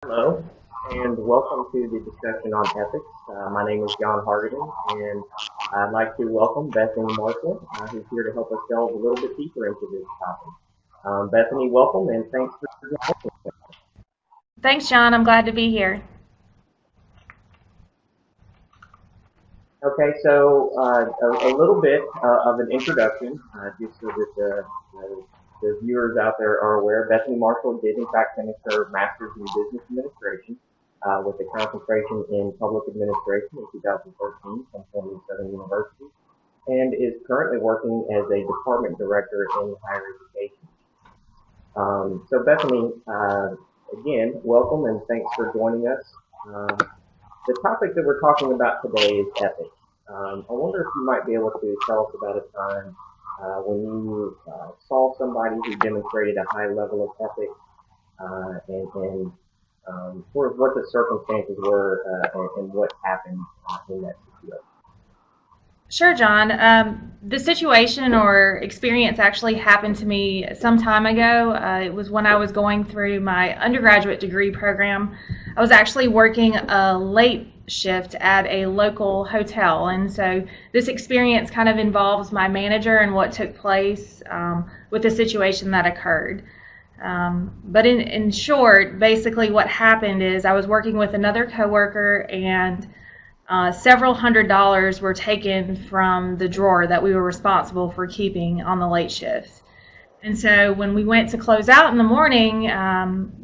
Hello, and welcome to the discussion on ethics. My name is John Hargadon, and I'd like to welcome Bethany Marshall, who's here to help us delve a little bit deeper into this topic. Bethany, welcome, and thanks for joining. Thanks, John. I'm glad to be here. Okay, so a little bit of an introduction, just so that the viewers out there are aware. Bethany Marshall did, in fact, finish her master's in business administration with a concentration in public administration in 2013 from Columbia Southern University, and is currently working as a department director in higher education. So, Bethany, again, welcome and thanks for joining us. The topic that we're talking about today is ethics. I wonder if you might be able to tell us about a time when you saw somebody who demonstrated a high level of ethics and sort of what the circumstances were and what happened in that situation. Sure, John. The situation or experience actually happened to me some time ago. It was when I was going through my undergraduate degree program. I was actually working a late shift at a local hotel. And so this experience kind of involves my manager and what took place with the situation that occurred. But in short, basically what happened is I was working with another coworker and several $100s were taken from the drawer that we were responsible for keeping on the late shift. And so when we went to close out in the morning,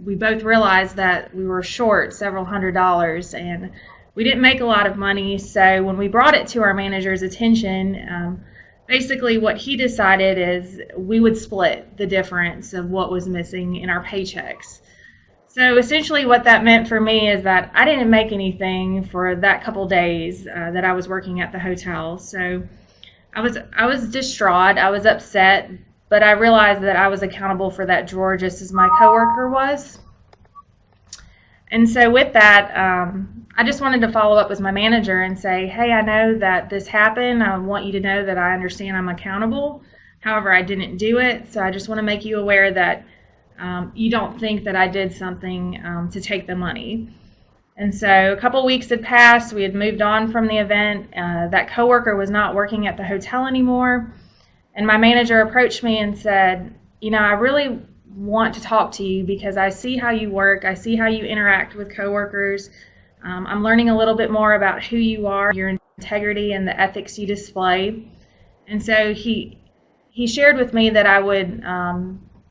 we both realized that we were short several $100s and we didn't make a lot of money. So when we brought it to our manager's attention, basically what he decided is we would split the difference of what was missing in our paychecks. So essentially, what that meant for me is that I didn't make anything for that couple days that I was working at the hotel. So I was distraught. I was upset, but I realized that I was accountable for that drawer just as my coworker was. And so with that, I just wanted to follow up with my manager and say, hey, I know that this happened. I want you to know that I understand I'm accountable. However, I didn't do it. So I just want to make you aware that you don't think that I did something to take the money. And so a couple weeks had passed. We had moved on from the event. That coworker was not working at the hotel anymore. And my manager approached me and said, I really want to talk to you because I see how you work. I see how you interact with coworkers. I'm learning a little bit more about who you are, your integrity, and the ethics you display. And so he shared with me that I would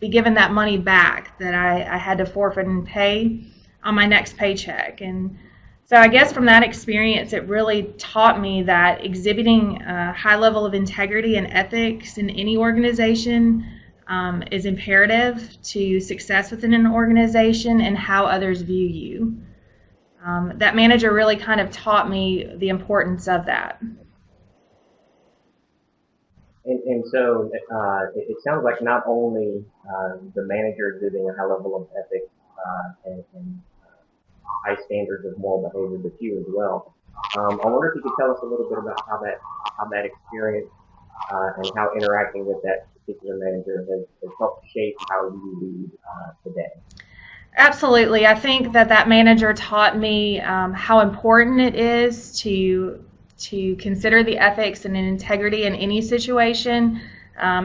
be given that money back that I had to forfeit and pay on my next paycheck. And so I guess from that experience, it really taught me that exhibiting a high level of integrity and ethics in any organization is imperative to success within an organization and how others view you. That manager really kind of taught me the importance of that. And so it sounds like not only the manager exhibiting a high level of ethics and high standards of moral behavior, but you as well. I wonder if you could tell us a little bit about how that experience and how interacting with that particular manager has helped shape how you lead today. Absolutely. I think that manager taught me how important it is to consider the ethics and integrity in any situation.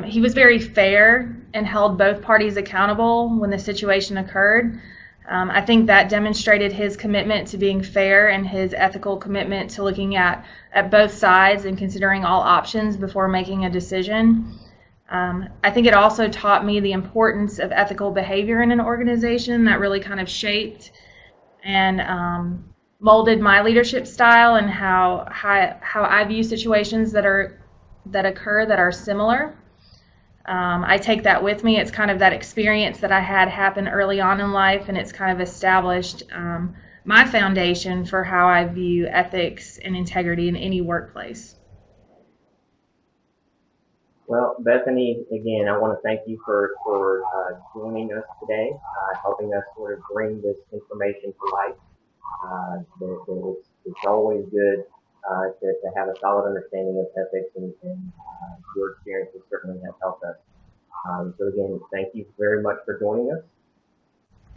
He was very fair and held both parties accountable when the situation occurred. I think that demonstrated his commitment to being fair and his ethical commitment to looking at both sides and considering all options before making a decision. I think it also taught me the importance of ethical behavior in an organization that really kind of shaped and molded my leadership style and how I view situations that occur that are similar. I take that with me. It's kind of that experience that I had happen early on in life, and it's kind of established my foundation for how I view ethics and integrity in any workplace. Well, Bethany, again, I want to thank you for joining us today, helping us sort of bring this information to life. It's always good to have a solid understanding of ethics, and your experiences certainly have helped us. So again, thank you very much for joining us.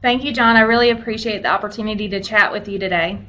Thank you, John. I really appreciate the opportunity to chat with you today.